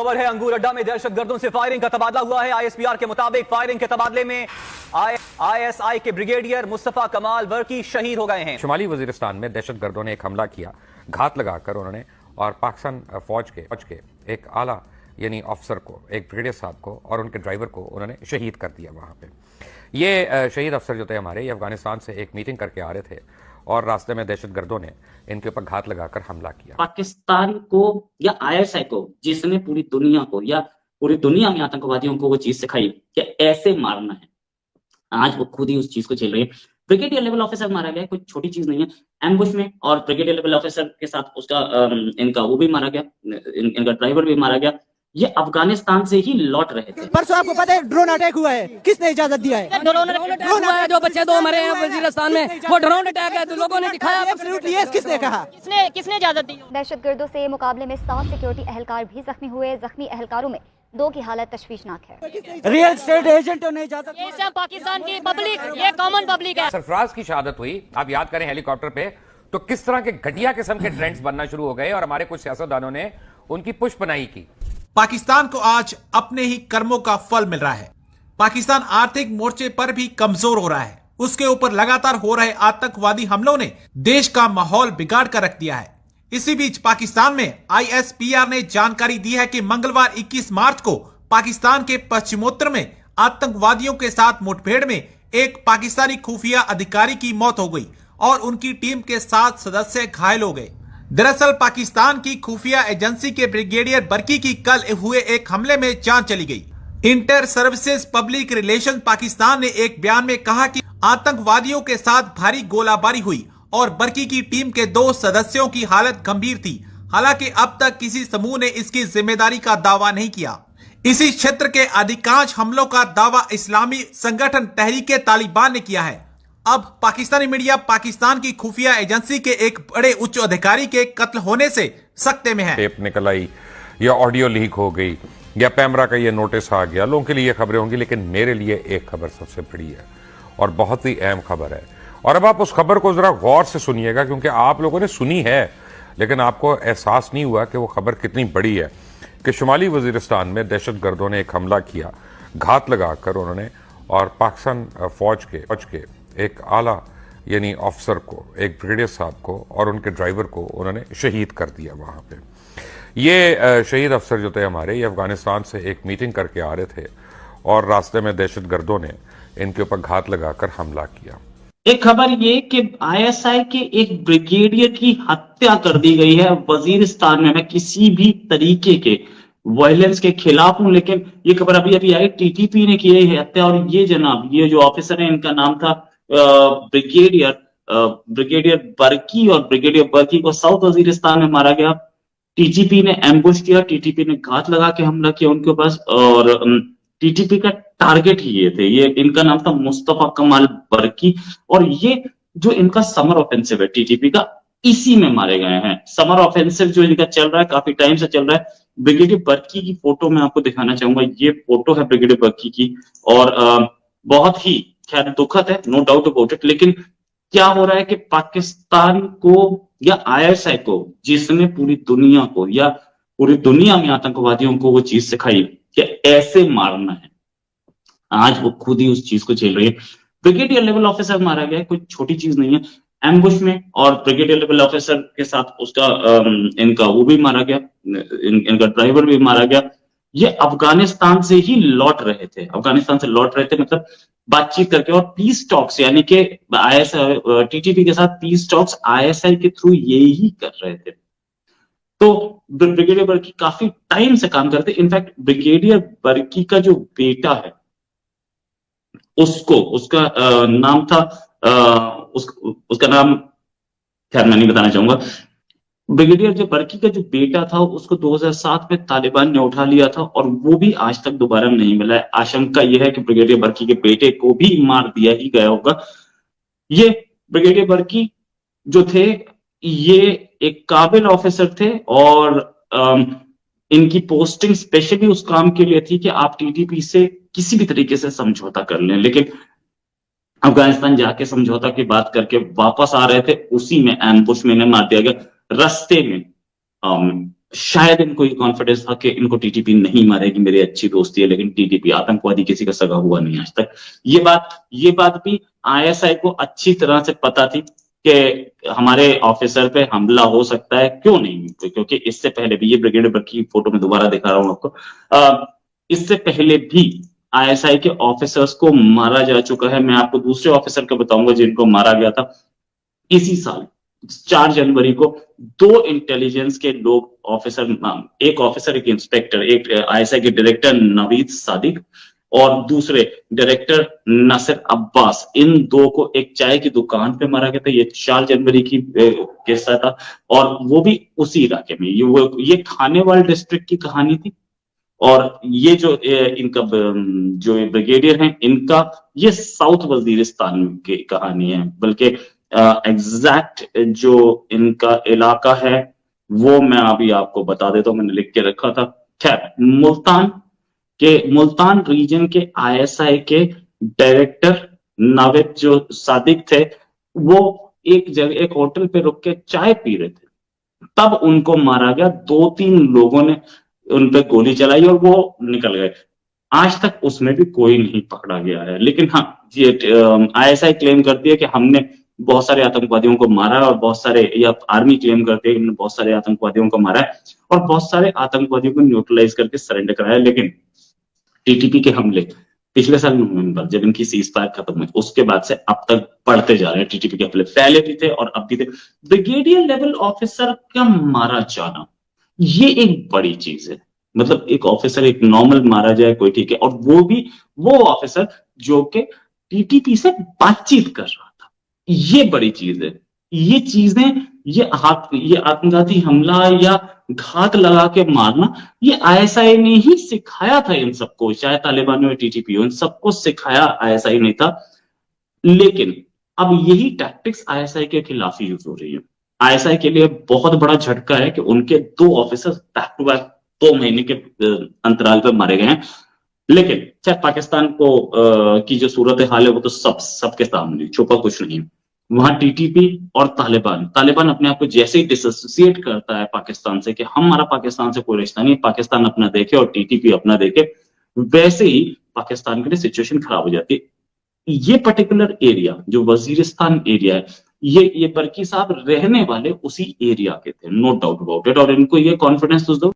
खबर है अंगूर अड्डा में दहशतगर्दों से फायरिंग का तबादला हुआ है। आईएसपीआर के मुताबिक फायरिंग के तबादले में आईएसआई के ब्रिगेडियर मुस्तफा कमाल वर्की शहीद हो गए हैं। शुमाली वजीरिस्तान में दहशतगर्दों ने एक हमला किया, घात लगाकर उन्होंने और पाकिस्तान फौज के एक आला यानी अफसर को, एक ब्रिगेडियर साहब को और उनके ड्राइवर को उन्होंने शहीद कर दिया। वहाँ पे ये शहीद अफसर जो थे हमारे, ये अफगानिस्तान से एक मीटिंग करके आ रहे थे और रास्ते में दहशतगर्दों ने इनके ऊपर घात लगाकर हमला किया। पाकिस्तान को या आईएसआई को, जिसने पूरी दुनिया को या पूरी दुनिया में आतंकवादियों को वो चीज सिखाई कि ऐसे मारना है, आज वो खुद ही उस चीज को झेल रही है। ब्रिगेडियर लेवल ऑफिसर मारा गया, कोई छोटी चीज नहीं है, एम्बुश में। और ब्रिगेडियर लेवल ऑफिसर के साथ उसका इनका वो भी मारा गया, इनका ड्राइवर भी मारा गया। ये अफगानिस्तान से ही लौट रहे थे। परसों आपको पता है ड्रोन अटैक हुआ है, किसने इजाजत दिया है? ड्रोन अटैक हुआ है, जो बच्चे दो मरे हैं वजीरिस्तान में, वो ड्रोन अटैक है, तो लोगों ने दिखाया। एब्सोल्युटली यस, किसने कहा? किसने इजाजत दी? दहशतगर्दों से मुकाबले में 7 सिक्योरिटी एहलकार भी जख्मी हुए। जख्मी एहलकारों में 2 की हालत तशवीशनाक है। रियल स्टेट एजेंटों ने इजाजत, ये सब पाकिस्तान की पब्लिक, ये कॉमन पब्लिक है। सरफराज की शहादत हुई, आप याद करें हेलीकॉप्टर पे, तो किस तरह के घटिया किस्म के ट्रेंड्स बनना शुरू हो गए और हमारे कुछ सियासतदानों ने उनकी पुष्पनाई की। पाकिस्तान को आज अपने ही कर्मों का फल मिल रहा है। पाकिस्तान आर्थिक मोर्चे पर भी कमजोर हो रहा है। उसके ऊपर लगातार हो रहे आतंकवादी हमलों ने देश का माहौल बिगाड़ कर रख दिया है। इसी बीच पाकिस्तान में आईएसपीआर ने जानकारी दी है कि मंगलवार 21 मार्च को पाकिस्तान के पश्चिमोत्तर में आतंकवादियों के साथ मुठभेड़ में एक पाकिस्तानी खुफिया अधिकारी की मौत हो गई और उनकी टीम के 7 सदस्य घायल हो गए। दरअसल पाकिस्तान की खुफिया एजेंसी के ब्रिगेडियर बर्की की कल हुए एक हमले में जान चली गई। Inter services public relation Pakistan ने एक बयान में कहा कि आतंकवादियों के साथ भारी गोलाबारी हुई और बर्की की टीम के 2 सदस्यों की हालत गंभीर थी। हालांकि अब तक किसी समूह ने इसकी जिम्मेदारी का दावा नहीं किया। इसी क्षेत्र के अधिकांश हमलों का दावा इस्लामी संगठन तहरीके तालिबान ने किया है। अब पाकिस्तानी मीडिया पाकिस्तान की खुफिया एजेंसी के एक बड़े उच्च अधिकारी के कत्ल होने से सकते में है। टेप निकल आई या ऑडियो लीक हो गई या पैमरा का ये नोटिस आ गया, लोगों के लिए खबरें होंगी, लेकिन मेरे लिए एक खबर सबसे बड़ी है और बहुत ही अहम खबर है। और अब आप उस खबर को जरा गौर से सुनिएगा, क्योंकि आप लोगों ने सुनी है लेकिन आपको एहसास नहीं हुआ कि वो खबर कितनी बड़ी है। कि शुमाली वजीरिस्तान में दहशतगर्दों ने एक हमला किया, घात लगाकर उन्होंने और पाकिस्तान फौज के एक आला यानी अफसर को, एक ब्रिगेडियर साहब को और उनके ड्राइवर को उन्होंने शहीद कर दिया। वहाँ पे ये शहीद अफसर जो थे हमारे, ये अफगानिस्तान से एक मीटिंग करके आ रहे थे और रास्ते में दहशतगर्दों ने इनके ऊपर घात लगाकर हमला किया। एक खबर ये कि आईएसआई के एक ब्रिगेडियर की हत्या कर दी गई है वजीरिस्तान में। मैं किसी भी तरीके के वायलेंस के खिलाफ हूं, लेकिन ये खबर अभी आई, टीटीपी ने की है हत्या। और ये जनाब, ये जो ऑफिसर है, इनका नाम था ब्रिगेडियर बर्की, और ब्रिगेडियर बर्की को साउथ वजीरिस्तान में मारा गया। टीटीपी ने एम्बुश किया, टीटीपी ने घात लगा के हमला किया उनके पास, और टीटीपी का टारगेट ही ये थे। ये इनका नाम था मुस्तफा कमाल बर्की, और ये जो इनका समर ऑफेंसिव है टीटीपी का, इसी में मारे गए हैं। समर ऑफेंसिव जो इनका चल रहा है, काफी टाइम से चल रहा है। ब्रिगेडियर बर्की की फोटो मैं आपको दिखाना चाहूंगा। ये फोटो है ब्रिगेडियर बर्की की, और बहुत ही खैर दुखद है, नो डाउट अबाउट इट। लेकिन क्या हो रहा है कि पाकिस्तान को या आईएसआई को, जिसने पूरी दुनिया को या पूरी दुनिया में आतंकवादियों को वो चीज सिखाई कि ऐसे मारना है, आज वो खुद ही उस चीज को झेल रही है। ब्रिगेडियर लेवल ऑफिसर मारा गया, कोई छोटी चीज नहीं है, एम्बुश में। और ब्रिगेडियर लेवल ऑफिसर के साथ उसका इनका वो भी मारा गया, इनका ड्राइवर भी मारा गया। ये अफगानिस्तान से ही लौट रहे थे, मतलब बातचीत करके। और पीस टॉक्स, यानी कि आईएसआई टीटीपी के साथ पीस टॉक्स आईएसआई के थ्रू ये ही कर रहे थे। तो ब्रिगेडियर बर्की काफी टाइम से काम करते। इनफैक्ट ब्रिगेडियर बर्की का जो बेटा है, उसका नाम था, उसका नाम खैर मैं नहीं बताना चाहूंगा। ब्रिगेडियर जो बर्की का जो बेटा था, उसको 2007 में तालिबान ने उठा लिया था और वो भी आज तक दोबारा नहीं मिला है। आशंका यह है कि ब्रिगेडियर बर्की के बेटे को भी मार दिया ही गया होगा। ये ब्रिगेडियर बर्की जो थे, ये एक काबिल ऑफिसर थे, और इनकी पोस्टिंग स्पेशली उस काम के लिए थी कि आप टीटीपी से किसी भी तरीके से समझौता कर लें। लेकिन अफगानिस्तान जाके समझौता की बात करके वापस आ रहे थे, उसी में एम्बुश में इन्हें मार दिया गया। रास्ते में शायद इनको ये कॉन्फिडेंस था कि इनको टीटीपी नहीं मारेगी, मेरी अच्छी दोस्ती है, लेकिन टीटीपी आतंकवादी किसी का सगा हुआ नहीं आज तक। ये बात भी आईएसआई को अच्छी तरह से पता थी कि हमारे ऑफिसर पे हमला हो सकता है, क्यों नहीं, क्योंकि इससे पहले भी, ये ब्रिगेडियर बर्की की फोटो में दोबारा दिखा रहा हूं आपको, इससे पहले भी आईएसआई के ऑफिसर्स को मारा जा चुका है। मैं आपको दूसरे ऑफिसर का बताऊंगा जिनको मारा गया था इसी साल 4 जनवरी को। 2 इंटेलिजेंस के लोग, एक ऑफिसर, एक इंस्पेक्टर, एक आईएसआई के डायरेक्टर नवीद सादिक और दूसरे डायरेक्टर नासिर अब्बास, इन 2 को एक चाय की दुकान पे मारा गया था। ये 4 जनवरी की किस्सा था और वो भी उसी इलाके में। ये खानेवाल डिस्ट्रिक्ट की कहानी थी और ये जो इनका जो ब्रिगेडियर हैं, इनका ये साउथ वजीरिस्तान की कहानी है। बल्कि एग्जैक्ट जो इनका इलाका है वो मैं अभी आपको बता देता हूं, मैंने लिख के रखा था। खैर, मुल्तान रीजन के आईएसआई के डायरेक्टर नाविद जो सादिक थे, वो एक होटल पे रुक के चाय पी रहे थे, तब उनको मारा गया। 2-3 लोगों ने उन पे गोली चलाई और वो निकल गए। आज तक उसमें भी कोई नहीं पकड़ा गया है। लेकिन हाँ, आईएसआई क्लेम करती है कि हमने बहुत सारे आतंकवादियों को मारा है और बहुत सारे, या आर्मी क्लेम करती है कि हमने बहुत सारे आतंकवादियों को मारा है और बहुत सारे आतंकवादियों को न्यूट्रलाइज करके सरेंडर कराया। लेकिन टीटीपी के हमले पिछले साल नवंबर, जब इनकी सीज फायर खत्म हुई, उसके बाद से अब तक बढ़ते जा रहे हैं टीटीपी के हमले। पहले भी थे और अब भी थे। ब्रिगेडियर लेवल ऑफिसर का मारा जाना, ये एक बड़ी चीज है। मतलब एक ऑफिसर, एक नॉर्मल मारा जाए कोई, ठीक है, और वो भी वो ऑफिसर जो कि टीटीपी से बातचीत कर रहा था, ये बड़ी चीज है। ये चीजें, ये आत्मघाती हमला या घात लगा के मारना, ये आईएसआई ने ही सिखाया था इन सबको, चाहे तालिबान हो, टीटीपी हो, इन सबको सिखाया आईएसआई ने था। लेकिन अब यही टैक्टिक्स आईएसआई के खिलाफ ही यूज हो रही है। आईएसआई के लिए बहुत बड़ा झटका है कि उनके 2 ऑफिसर बैक टू बैक 2 महीने के अंतराल पर मारे गए हैं। लेकिन चाहे पाकिस्तान को की जो सूरत हाल है वो तो सबके सामने, छुपा कुछ नहीं। वहां टीटीपी और तालिबान अपने आप को जैसे ही डिसोसिएट करता है पाकिस्तान से कि हमारा पाकिस्तान से कोई रिश्ता नहीं, पाकिस्तान अपना देखे और टीटीपी अपना देखे, वैसे ही पाकिस्तान के लिए सिचुएशन खराब हो जाती है। ये पर्टिकुलर एरिया जो वजीरिस्तान एरिया है, ये बर्की साहब रहने वाले उसी एरिया के थे, नो डाउट अबाउट इट। और इनको ये कॉन्फिडेंस उस